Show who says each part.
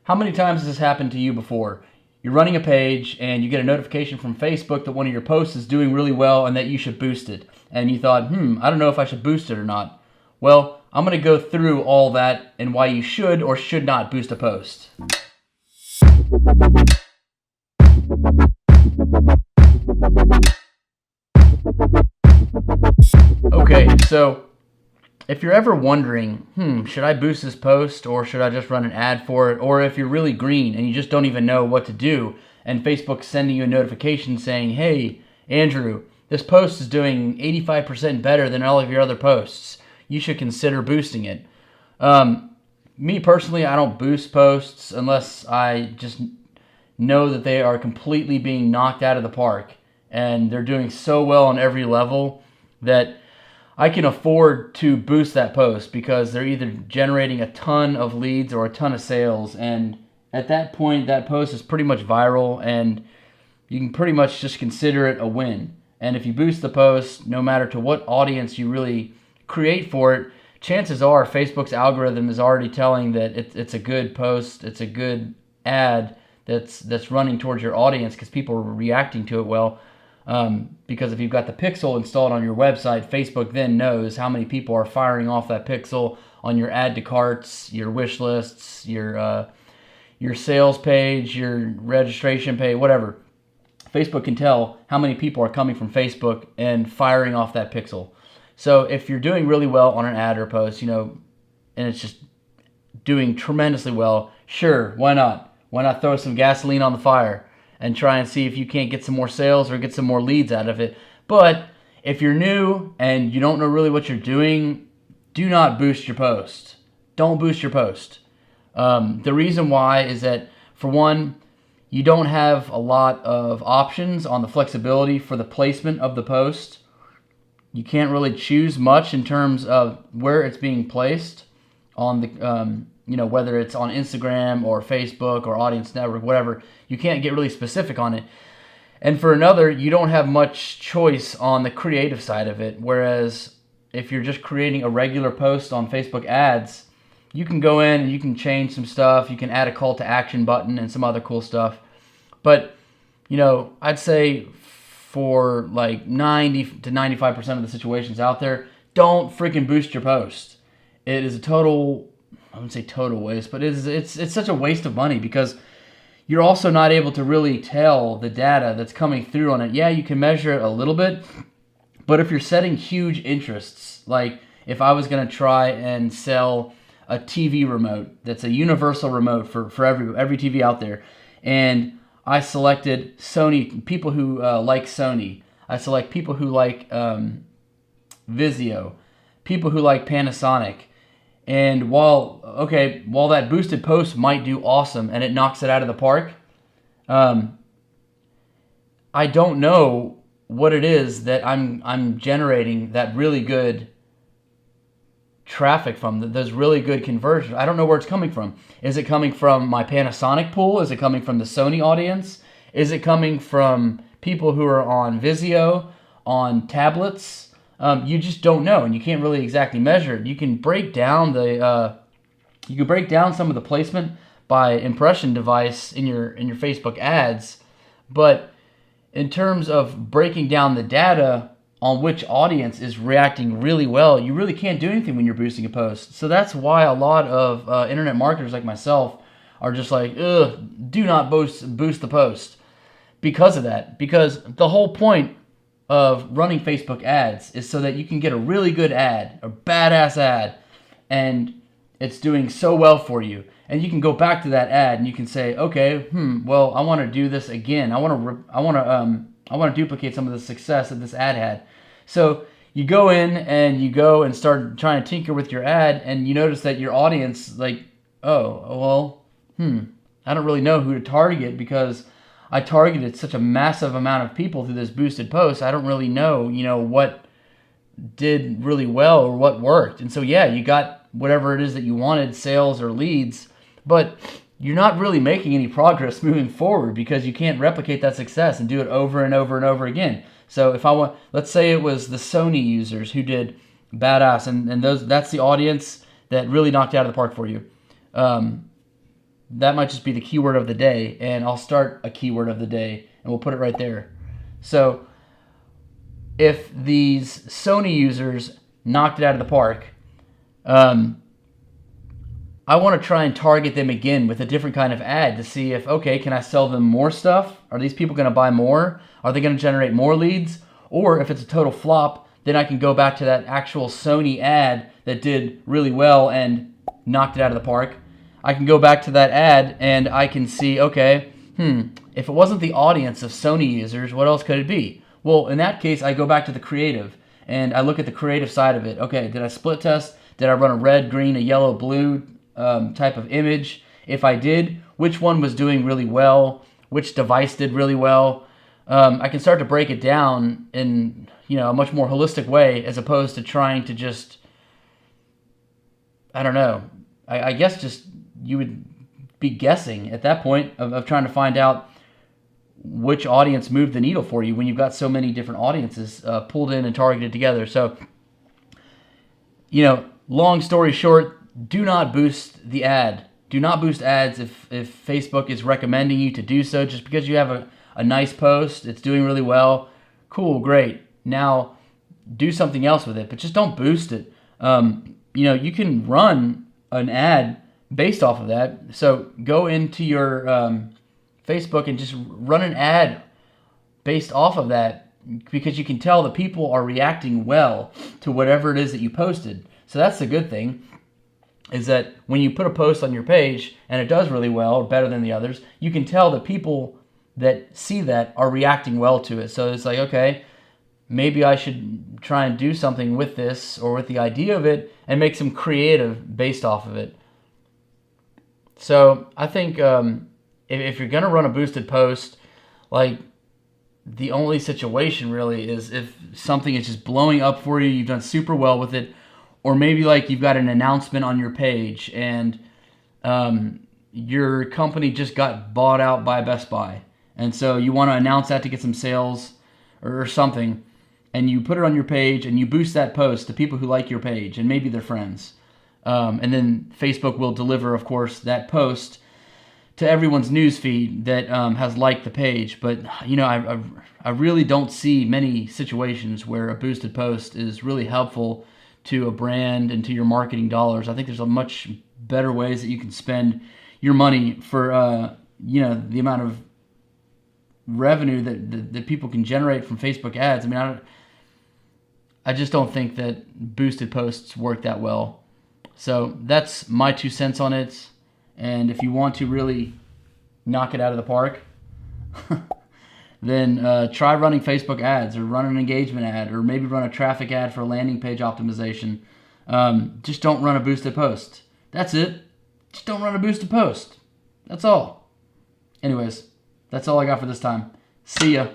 Speaker 1: How many times has this happened to you before? You're running a page and you get a notification from Facebook that one of your posts is doing really well and that you should boost it. And you thought, I don't know if I should boost it or not. Well, I'm going to go through all that and why you should or should not boost a post. Okay, so if you're ever wondering, should I boost this post or should I just run an ad for it? Or if you're really green and you just don't even know what to do and Facebook's sending you a notification saying, hey, Andrew, this post is doing 85% better than all of your other posts. You should consider boosting it. Me personally, I don't boost posts unless I just know that they are completely being knocked out of the park and they're doing so well on every level that I can afford to boost that post because they're either generating a ton of leads or a ton of sales, and at that point that post is pretty much viral and you can pretty much just consider it a win. And if you boost the post, no matter to what audience you really create for it, chances are Facebook's algorithm is already telling that it's a good post, it's a good ad that's running towards your audience because people are reacting to it well. Because if you've got the pixel installed on your website, Facebook then knows how many people are firing off that pixel on your add to carts, your wish lists, your sales page, your registration page, whatever. Facebook can tell how many people are coming from Facebook and firing off that pixel. So if you're doing really well on an ad or post, and it's just doing tremendously well, sure, why not? Why not throw some gasoline on the fire and try and see if you can't get some more sales or get some more leads out of it? But if you're new and you don't know really what you're doing, do not boost your post. Don't boost your post. The reason why is that, for one, you don't have a lot of options on the flexibility for the placement of the post. You can't really choose much in terms of where it's being placed on the, whether it's on Instagram or Facebook or Audience Network, whatever. You can't get really specific on it. And for another, you don't have much choice on the creative side of it. Whereas if you're just creating a regular post on Facebook ads, you can go in and you can change some stuff. You can add a call to action button and some other cool stuff. But, I'd say for like 90 to 95% of the situations out there, don't freaking boost your post. It is a total, I wouldn't say total waste, but it's such a waste of money because you're also not able to really tell the data that's coming through on it. Yeah, you can measure it a little bit, but if you're setting huge interests, like if I was going to try and sell a TV remote that's a universal remote for every TV out there, and I selected Sony, people who like Sony. I select people who like Vizio, people who like Panasonic. And while that boosted post might do awesome and it knocks it out of the park, I don't know what it is that I'm generating that really good traffic from, those really good conversions. I don't know where it's coming from. Is it coming from my Panasonic pool? Is it coming from the Sony audience? Is it coming from people who are on Vizio, on tablets? You just don't know, and you can't really exactly measure it. You can break down some of the placement by impression device in your Facebook ads, but in terms of breaking down the data on which audience is reacting really well, you really can't do anything when you're boosting a post. So that's why a lot of internet marketers like myself are just like, do not boost the post because of that. Because the whole point of running Facebook ads is so that you can get a really good ad, a badass ad, and it's doing so well for you. And you can go back to that ad and you can say, okay, well, I want to do this again. I want to duplicate some of the success that this ad had. So you go in and you go and start trying to tinker with your ad, and you notice that your audience, like, I don't really know who to target because I targeted such a massive amount of people through this boosted post. I don't really know, what did really well or what worked. And so, yeah, you got whatever it is that you wanted, sales or leads, but you're not really making any progress moving forward because you can't replicate that success and do it over and over and over again. So if let's say it was the Sony users who did badass, and that's the audience that really knocked it out of the park for you. that might just be the keyword of the day, and I'll start a keyword of the day, and we'll put it right there. So if these Sony users knocked it out of the park, I want to try and target them again with a different kind of ad to see if, okay, can I sell them more stuff? Are these people going to buy more? Are they going to generate more leads? Or if it's a total flop, then I can go back to that actual Sony ad that did really well and knocked it out of the park. I can go back to that ad and I can see, okay, if it wasn't the audience of Sony users, what else could it be? Well, in that case, I go back to the creative and I look at the creative side of it. Okay, did I split test? Did I run a red, green, a yellow, blue type of image? If I did, which one was doing really well? Which device did really well? I can start to break it down in a much more holistic way, as opposed to trying to just, I don't know, I guess just you would be guessing at that point of trying to find out which audience moved the needle for you when you've got so many different audiences pulled in and targeted together. So, long story short, do not boost the ad. Do not boost ads if Facebook is recommending you to do so. Just because you have a nice post, it's doing really well, cool, great. Now do something else with it, but just don't boost it. You can run an ad based off of that. So go into your Facebook and just run an ad based off of that, because you can tell the people are reacting well to whatever it is that you posted. So that's the good thing, is that when you put a post on your page and it does really well, better than the others, you can tell the people that see that are reacting well to it. So it's like, okay, maybe I should try and do something with this or with the idea of it and make some creative based off of it. So I think if you're going to run a boosted post, like, the only situation really is if something is just blowing up for you, you've done super well with it, or maybe like you've got an announcement on your page and your company just got bought out by Best Buy. And so you want to announce that to get some sales or something. And you put it on your page and you boost that post to people who like your page and maybe their friends. And then Facebook will deliver, of course, that post to everyone's news feed that has liked the page. But, I really don't see many situations where a boosted post is really helpful to a brand and to your marketing dollars. I think there's a much better ways that you can spend your money for, the amount of revenue that people can generate from Facebook ads. I mean, I just don't think that boosted posts work that well. So that's my 2 cents on it. And if you want to really knock it out of the park, then try running Facebook ads, or run an engagement ad, or maybe run a traffic ad for landing page optimization. Just don't run a boosted post. That's it. Just don't run a boosted post. That's all. Anyways, that's all I got for this time. See ya.